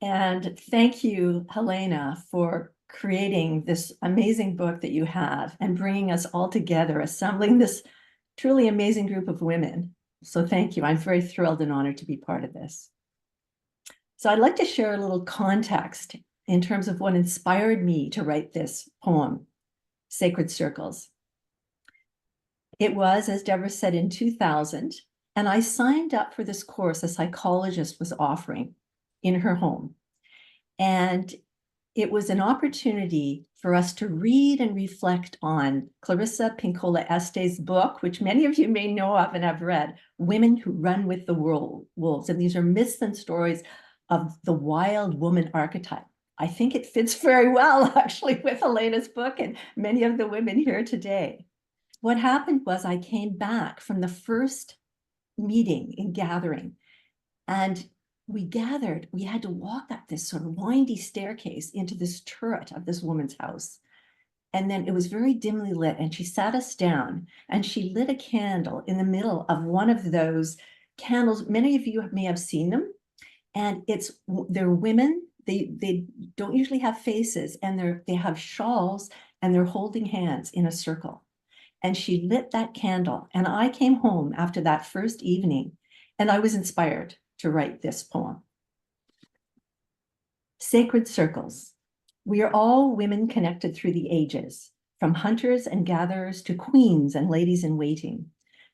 And thank you, Helena, for creating this amazing book that you have and bringing us all together, assembling this truly amazing group of women. So thank you. I'm very thrilled and honored to be part of this. So I'd like to share a little context in terms of what inspired me to write this poem, Sacred Circles. It was, as Deborah said, in 2000, and I signed up for this course a psychologist was offering in her home. And it was an opportunity for us to read and reflect on Clarissa Pinkola Estés' book, which many of you may know of and have read, Women Who Run with the Wolves. And these are myths and stories of the wild woman archetype. I think it fits very well, actually, with Helena's book and many of the women here today. What happened was I came back from the first meeting and gathering, and we gathered, we had to walk up this sort of windy staircase into this turret of this woman's house. And then it was very dimly lit, and she sat us down and she lit a candle in the middle of one of those candles. Many of you may have seen them, and they're women. They don't usually have faces, and they have shawls, and they're holding hands in a circle. And she lit that candle, and I came home after that first evening, and I was inspired to write this poem. Sacred Circles. We are all women connected through the ages, from hunters and gatherers to queens and ladies in waiting.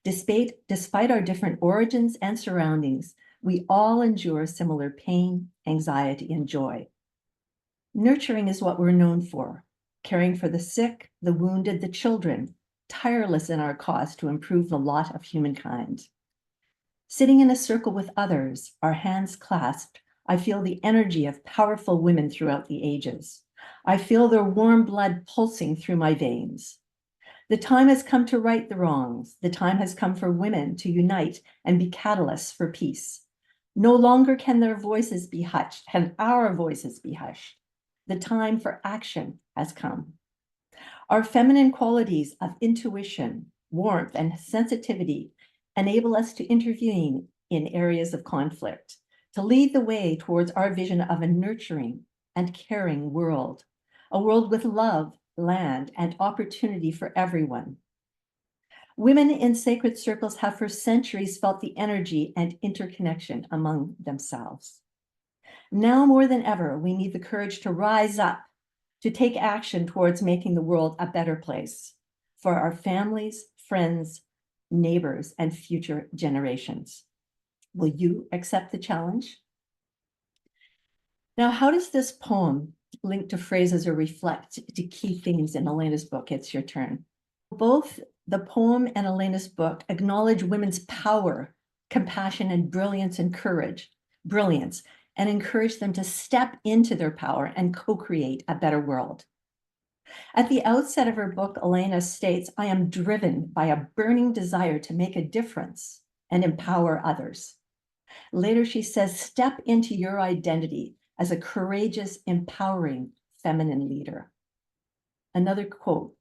Despite our different origins and surroundings, we all endure similar pain, anxiety, and joy. Nurturing is what we're known for, caring for the sick, the wounded, the children, tireless in our cause to improve the lot of humankind. Sitting in a circle with others, our hands clasped, I feel the energy of powerful women throughout the ages. I feel their warm blood pulsing through my veins. The time has come to right the wrongs. The time has come for women to unite and be catalysts for peace. No longer can their voices be hushed, can our voices be hushed. The time for action has come. Our feminine qualities of intuition, warmth, and sensitivity enable us to intervene in areas of conflict, to lead the way towards our vision of a nurturing and caring world, a world with love, land, and opportunity for everyone. Women in sacred circles have for centuries felt the energy and interconnection among themselves. Now more than ever, we need the courage to rise up, to take action towards making the world a better place for our families, friends, neighbors, and future generations. Will you accept the challenge? Now, how does this poem link to phrases or reflect to key themes in Helena's book? It's your turn. Both the poem and Helena's book acknowledge women's power, compassion, and brilliance and courage, and encourage them to step into their power and co-create a better world. At the outset of her book, Helena states, I am driven by a burning desire to make a difference and empower others. Later, she says, step into your identity as a courageous, empowering feminine leader. Another quote,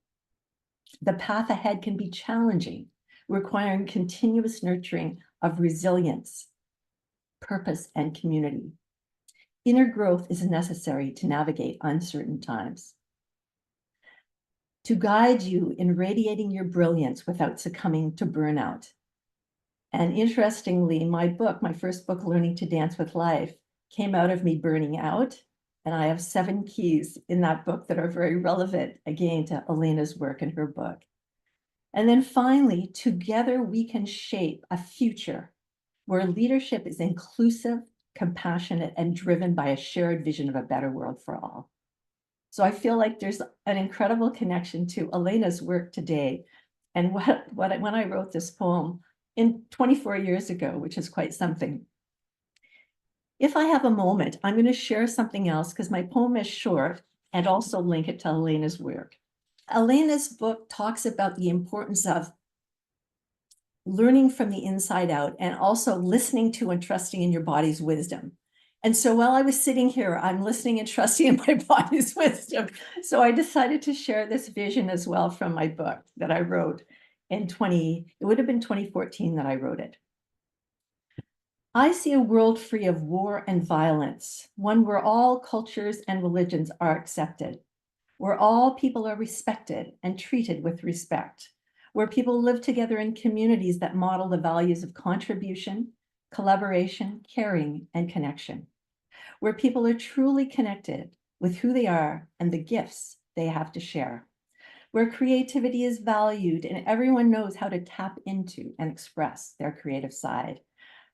the path ahead can be challenging, requiring continuous nurturing of resilience, purpose, and community. Inner growth is necessary to navigate uncertain times. To guide you in radiating your brilliance without succumbing to burnout. And interestingly, my first book, Learning to Dance with Life, came out of me burning out. And I have 7 keys in that book that are very relevant, again, to Helena's work in her book. And then finally, together we can shape a future where leadership is inclusive, compassionate, and driven by a shared vision of a better world for all. So I feel like there's an incredible connection to Helena's work today and when I wrote this poem 24 years ago, which is quite something. If I have a moment, I'm going to share something else because my poem is short and also link it to Helena's work. Helena's book talks about the importance of learning from the inside out and also listening to and trusting in your body's wisdom. And so while I was sitting here, I'm listening and trusting in my body's wisdom. So I decided to share this vision as well from my book that I wrote it would have been 2014 that I wrote it. I see a world free of war and violence, one where all cultures and religions are accepted, where all people are respected and treated with respect, where people live together in communities that model the values of contribution, collaboration, caring, and connection, where people are truly connected with who they are and the gifts they have to share, where creativity is valued and everyone knows how to tap into and express their creative side,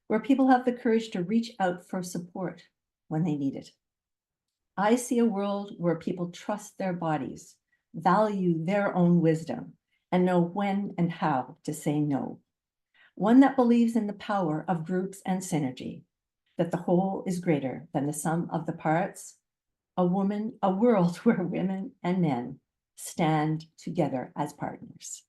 where people have the courage to reach out for support when they need it. I see a world where people trust their bodies, value their own wisdom, and know when and how to say no. One that believes in the power of groups and synergy, that the whole is greater than the sum of the parts. A world where women and men stand together as partners.